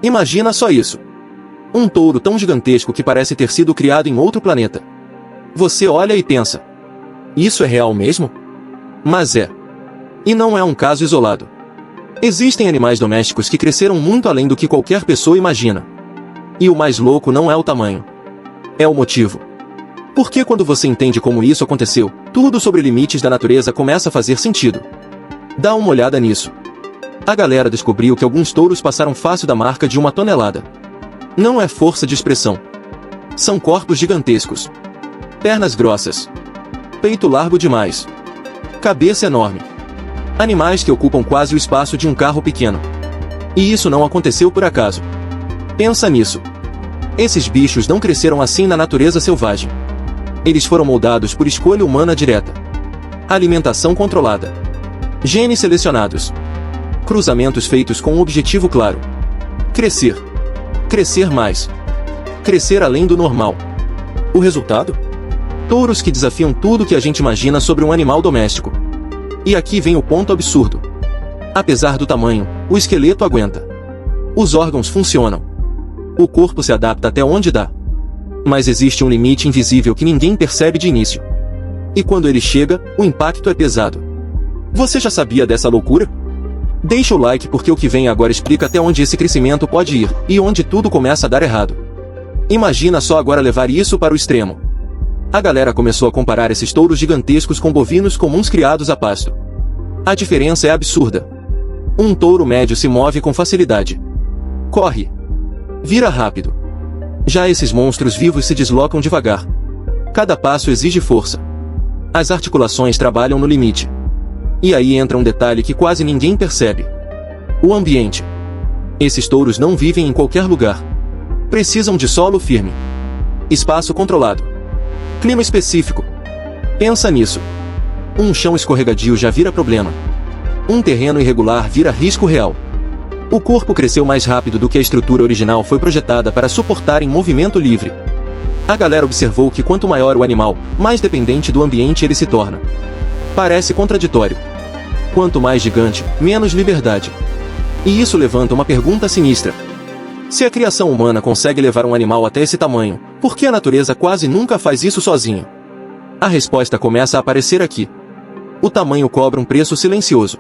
Imagina só isso. Um touro tão gigantesco que parece ter sido criado em outro planeta. Você olha e pensa: isso é real mesmo? Mas é. E não é um caso isolado. Existem animais domésticos que cresceram muito além do que qualquer pessoa imagina. E o mais louco não é o tamanho. É o motivo. Porque quando você entende como isso aconteceu, tudo sobre limites da natureza começa a fazer sentido. Dá uma olhada nisso. A galera descobriu que alguns touros passaram fácil da marca de 1 tonelada. Não é força de expressão. São corpos gigantescos. Pernas grossas. Peito largo demais. Cabeça enorme. Animais que ocupam quase o espaço de um carro pequeno. E isso não aconteceu por acaso. Pensa nisso. Esses bichos não cresceram assim na natureza selvagem. Eles foram moldados por escolha humana direta. Alimentação controlada. Genes selecionados. Cruzamentos feitos com um objetivo claro. Crescer. Crescer mais. Crescer além do normal. O resultado? Touros que desafiam tudo que a gente imagina sobre um animal doméstico. E aqui vem o ponto absurdo. Apesar do tamanho, o esqueleto aguenta. Os órgãos funcionam. O corpo se adapta até onde dá. Mas existe um limite invisível que ninguém percebe de início. E quando ele chega, o impacto é pesado. Você já sabia dessa loucura? Deixa o like porque o que vem agora explica até onde esse crescimento pode ir, e onde tudo começa a dar errado. Imagina só agora levar isso para o extremo. A galera começou a comparar esses touros gigantescos com bovinos comuns criados a pasto. A diferença é absurda. Um touro médio se move com facilidade. Corre. Vira rápido. Já esses monstros vivos se deslocam devagar. Cada passo exige força. As articulações trabalham no limite. E aí entra um detalhe que quase ninguém percebe. O ambiente. Esses touros não vivem em qualquer lugar. Precisam de solo firme. Espaço controlado. Clima específico. Pensa nisso. Um chão escorregadio já vira problema. Um terreno irregular vira risco real. O corpo cresceu mais rápido do que a estrutura original foi projetada para suportar em movimento livre. A galera observou que quanto maior o animal, mais dependente do ambiente ele se torna. Parece contraditório. Quanto mais gigante, menos liberdade. E isso levanta uma pergunta sinistra. Se a criação humana consegue levar um animal até esse tamanho, por que a natureza quase nunca faz isso sozinha? A resposta começa a aparecer aqui. O tamanho cobra um preço silencioso.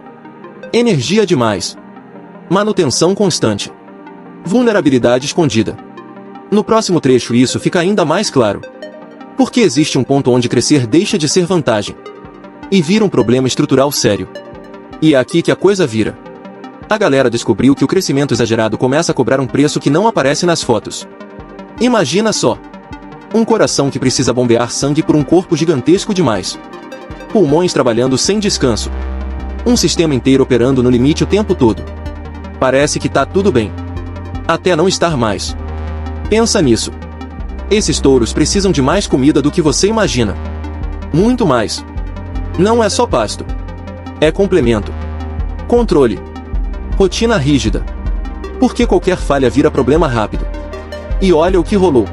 Energia demais. Manutenção constante. Vulnerabilidade escondida. No próximo trecho isso fica ainda mais claro. Porque existe um ponto onde crescer deixa de ser vantagem. E vira um problema estrutural sério. E é aqui que a coisa vira. A galera descobriu que o crescimento exagerado começa a cobrar um preço que não aparece nas fotos. Imagina só. Um coração que precisa bombear sangue por um corpo gigantesco demais. Pulmões trabalhando sem descanso. Um sistema inteiro operando no limite o tempo todo. Parece que tá tudo bem. Até não estar mais. Pensa nisso. Esses touros precisam de mais comida do que você imagina. Muito mais. Não é só pasto. É complemento. Controle. Rotina rígida. Porque qualquer falha vira problema rápido. E olha o que rolou.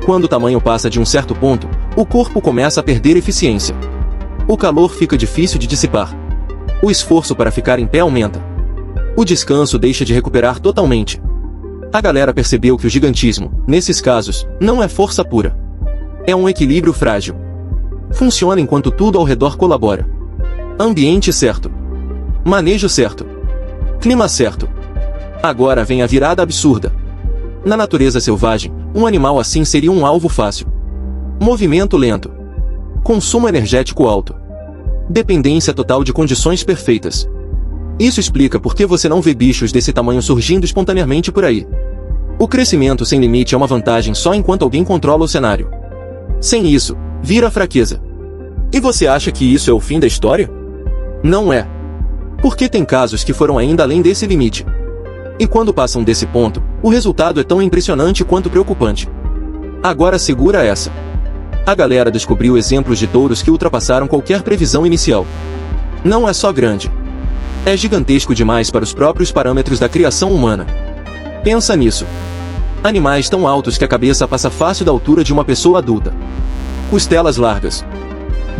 Quando o tamanho passa de um certo ponto, o corpo começa a perder eficiência. O calor fica difícil de dissipar. O esforço para ficar em pé aumenta. O descanso deixa de recuperar totalmente. A galera percebeu que o gigantismo, nesses casos, não é força pura. É um equilíbrio frágil. Funciona enquanto tudo ao redor colabora. Ambiente certo. Manejo certo. Clima certo. Agora vem a virada absurda. Na natureza selvagem, um animal assim seria um alvo fácil. Movimento lento. Consumo energético alto. Dependência total de condições perfeitas. Isso explica por que você não vê bichos desse tamanho surgindo espontaneamente por aí. O crescimento sem limite é uma vantagem só enquanto alguém controla o cenário. Sem isso, vira fraqueza. E você acha que isso é o fim da história? Não é. Porque tem casos que foram ainda além desse limite. E quando passam desse ponto, o resultado é tão impressionante quanto preocupante. Agora segura essa. A galera descobriu exemplos de touros que ultrapassaram qualquer previsão inicial. Não é só grande. É gigantesco demais para os próprios parâmetros da criação humana. Pensa nisso. Animais tão altos que a cabeça passa fácil da altura de uma pessoa adulta. Costelas largas.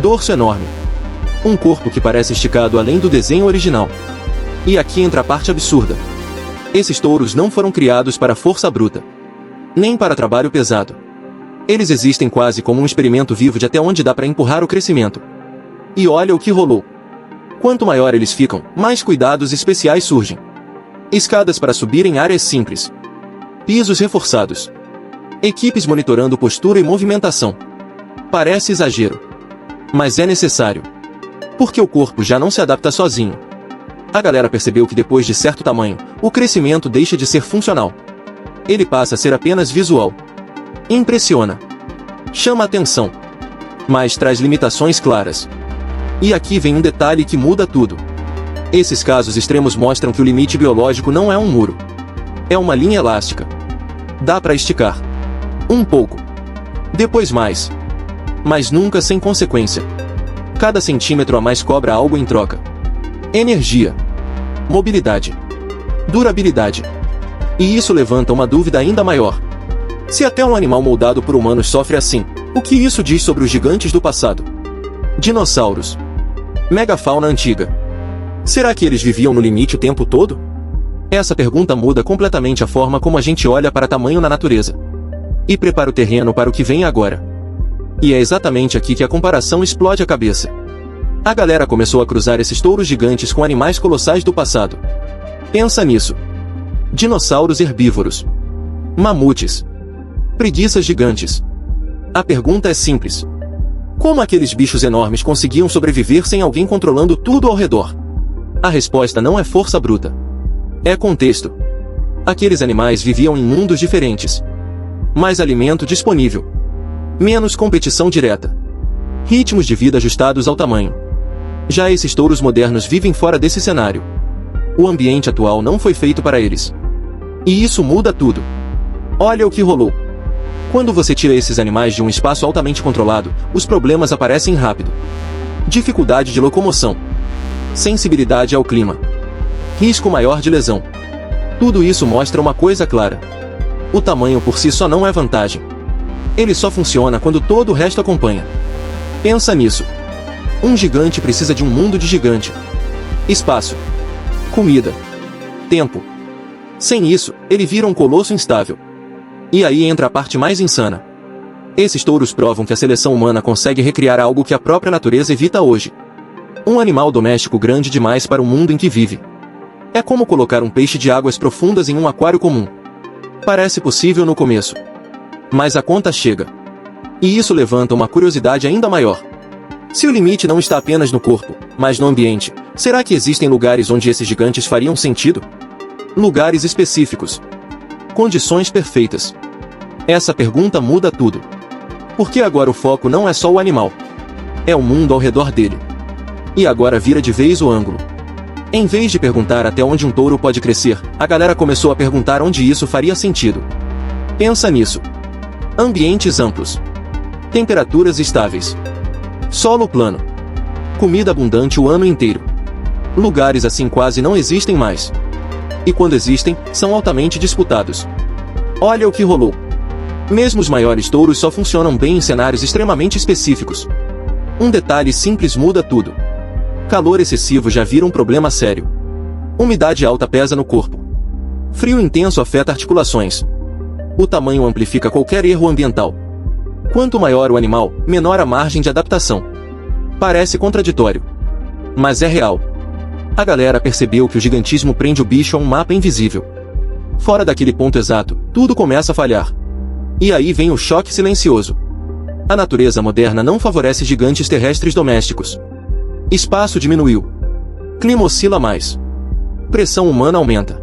Dorso enorme. Um corpo que parece esticado além do desenho original. E aqui entra a parte absurda. Esses touros não foram criados para força bruta, nem para trabalho pesado. Eles existem quase como um experimento vivo de até onde dá para empurrar o crescimento. E olha o que rolou. Quanto maior eles ficam, mais cuidados especiais surgem. Escadas para subir em áreas simples. Pisos reforçados. Equipes monitorando postura e movimentação. Parece exagero, mas é necessário. Porque o corpo já não se adapta sozinho. A galera percebeu que depois de certo tamanho, o crescimento deixa de ser funcional. Ele passa a ser apenas visual. Impressiona. Chama atenção. Mas traz limitações claras. E aqui vem um detalhe que muda tudo. Esses casos extremos mostram que o limite biológico não é um muro. É uma linha elástica. Dá para esticar. Um pouco. Depois mais. Mas nunca sem consequência. Cada centímetro a mais cobra algo em troca. Energia. Mobilidade. Durabilidade. E isso levanta uma dúvida ainda maior. Se até um animal moldado por humanos sofre assim, o que isso diz sobre os gigantes do passado? Dinossauros. Megafauna antiga. Será que eles viviam no limite o tempo todo? Essa pergunta muda completamente a forma como a gente olha para tamanho na natureza. E prepara o terreno para o que vem agora. E é exatamente aqui que a comparação explode a cabeça. A galera começou a cruzar esses touros gigantes com animais colossais do passado. Pensa nisso. Dinossauros herbívoros. Mamutes. Preguiças gigantes. A pergunta é simples. Como aqueles bichos enormes conseguiam sobreviver sem alguém controlando tudo ao redor? A resposta não é força bruta. É contexto. Aqueles animais viviam em mundos diferentes. Mais alimento disponível. Menos competição direta. Ritmos de vida ajustados ao tamanho. Já esses touros modernos vivem fora desse cenário. O ambiente atual não foi feito para eles. E isso muda tudo. Olha o que rolou. Quando você tira esses animais de um espaço altamente controlado, os problemas aparecem rápido. Dificuldade de locomoção. Sensibilidade ao clima. Risco maior de lesão. Tudo isso mostra uma coisa clara. O tamanho por si só não é vantagem. Ele só funciona quando todo o resto acompanha. Pensa nisso. Um gigante precisa de um mundo de gigante. Espaço. Comida. Tempo. Sem isso, ele vira um colosso instável. E aí entra a parte mais insana. Esses touros provam que a seleção humana consegue recriar algo que a própria natureza evita hoje. Um animal doméstico grande demais para o mundo em que vive. É como colocar um peixe de águas profundas em um aquário comum. Parece possível no começo. Mas a conta chega. E isso levanta uma curiosidade ainda maior. Se o limite não está apenas no corpo, mas no ambiente, será que existem lugares onde esses gigantes fariam sentido? Lugares específicos. Condições perfeitas. Essa pergunta muda tudo. Porque agora o foco não é só o animal. É o mundo ao redor dele. E agora vira de vez o ângulo. Em vez de perguntar até onde um touro pode crescer, a galera começou a perguntar onde isso faria sentido. Pensa nisso. Ambientes amplos. Temperaturas estáveis. Solo plano. Comida abundante o ano inteiro. Lugares assim quase não existem mais. E quando existem, são altamente disputados. Olha o que rolou. Mesmo os maiores touros só funcionam bem em cenários extremamente específicos. Um detalhe simples muda tudo. Calor excessivo já vira um problema sério. Umidade alta pesa no corpo. Frio intenso afeta articulações. O tamanho amplifica qualquer erro ambiental. Quanto maior o animal, menor a margem de adaptação. Parece contraditório. Mas é real. A galera percebeu que o gigantismo prende o bicho a um mapa invisível. Fora daquele ponto exato, tudo começa a falhar. E aí vem o choque silencioso. A natureza moderna não favorece gigantes terrestres domésticos. Espaço diminuiu. Clima oscila mais. Pressão humana aumenta.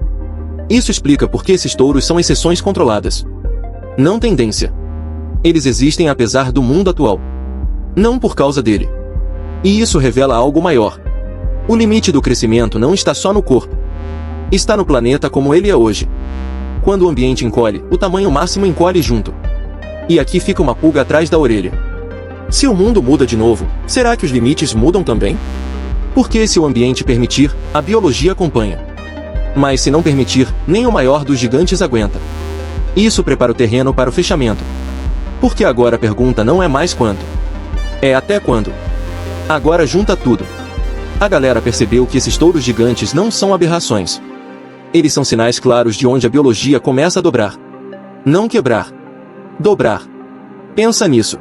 Isso explica por que esses touros são exceções controladas. Não tendência. Eles existem apesar do mundo atual. Não por causa dele. E isso revela algo maior. O limite do crescimento não está só no corpo. Está no planeta como ele é hoje. Quando o ambiente encolhe, o tamanho máximo encolhe junto. E aqui fica uma pulga atrás da orelha. Se o mundo muda de novo, será que os limites mudam também? Porque se o ambiente permitir, a biologia acompanha. Mas se não permitir, nem o maior dos gigantes aguenta. Isso prepara o terreno para o fechamento. Porque agora a pergunta não é mais quanto. É até quando. Agora junta tudo. A galera percebeu que esses touros gigantes não são aberrações. Eles são sinais claros de onde a biologia começa a dobrar. Não quebrar. Dobrar. Pensa nisso.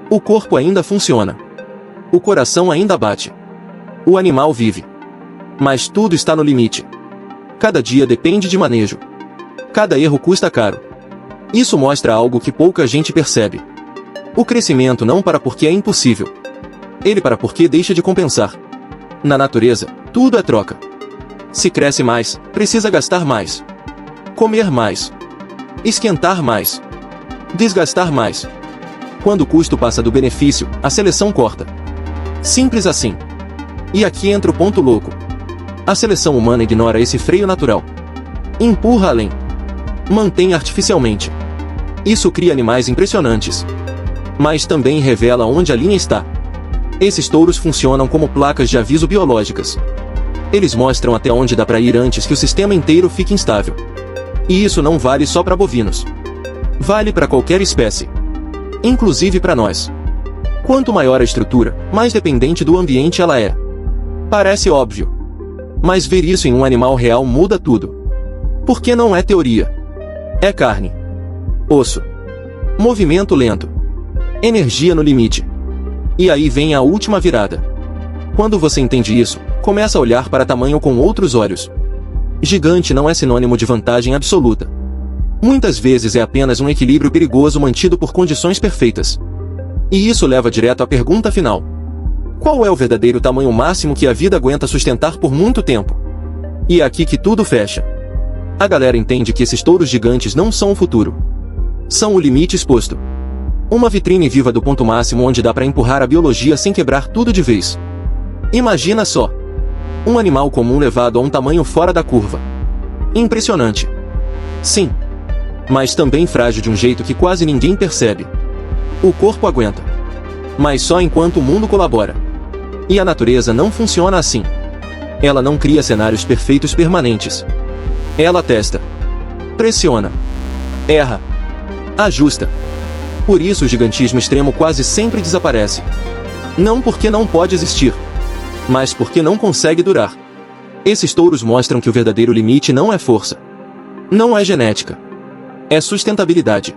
O corpo ainda funciona. O coração ainda bate. O animal vive. Mas tudo está no limite. Cada dia depende de manejo. Cada erro custa caro. Isso mostra algo que pouca gente percebe. O crescimento não para porque é impossível. Ele para porque deixa de compensar. Na natureza, tudo é troca. Se cresce mais, precisa gastar mais. Comer mais. Esquentar mais. Desgastar mais. Quando o custo passa do benefício, a seleção corta. Simples assim. E aqui entra o ponto louco. A seleção humana ignora esse freio natural. Empurra além. Mantém artificialmente. Isso cria animais impressionantes. Mas também revela onde a linha está. Esses touros funcionam como placas de aviso biológicas. Eles mostram até onde dá para ir antes que o sistema inteiro fique instável. E isso não vale só para bovinos. Vale para qualquer espécie. Inclusive para nós. Quanto maior a estrutura, mais dependente do ambiente ela é. Parece óbvio. Mas ver isso em um animal real muda tudo. Porque não é teoria. É carne. Osso. Movimento lento. Energia no limite. E aí vem a última virada. Quando você entende isso, começa a olhar para tamanho com outros olhos. Gigante não é sinônimo de vantagem absoluta. Muitas vezes é apenas um equilíbrio perigoso mantido por condições perfeitas. E isso leva direto à pergunta final. Qual é o verdadeiro tamanho máximo que a vida aguenta sustentar por muito tempo? E é aqui que tudo fecha. A galera entende que esses touros gigantes não são o futuro. São o limite exposto. Uma vitrine viva do ponto máximo onde dá para empurrar a biologia sem quebrar tudo de vez. Imagina só. Um animal comum levado a um tamanho fora da curva. Impressionante. Sim. Mas também frágil de um jeito que quase ninguém percebe. O corpo aguenta. Mas só enquanto o mundo colabora. E a natureza não funciona assim. Ela não cria cenários perfeitos permanentes. Ela testa. Pressiona. Erra. Ajusta. Por isso o gigantismo extremo quase sempre desaparece. Não porque não pode existir, mas porque não consegue durar. Esses touros mostram que o verdadeiro limite não é força. Não é genética. É sustentabilidade.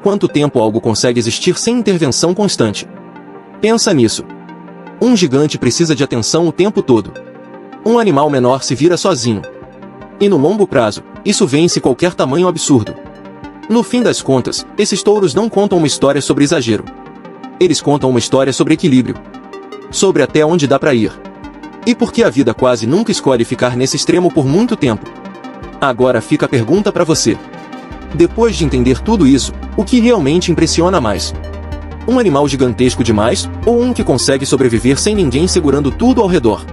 Quanto tempo algo consegue existir sem intervenção constante? Pensa nisso. Um gigante precisa de atenção o tempo todo. Um animal menor se vira sozinho. E no longo prazo, isso vence qualquer tamanho absurdo. No fim das contas, esses touros não contam uma história sobre exagero. Eles contam uma história sobre equilíbrio. Sobre até onde dá para ir. E por que a vida quase nunca escolhe ficar nesse extremo por muito tempo? Agora fica a pergunta para você. Depois de entender tudo isso, o que realmente impressiona mais? Um animal gigantesco demais, ou um que consegue sobreviver sem ninguém segurando tudo ao redor?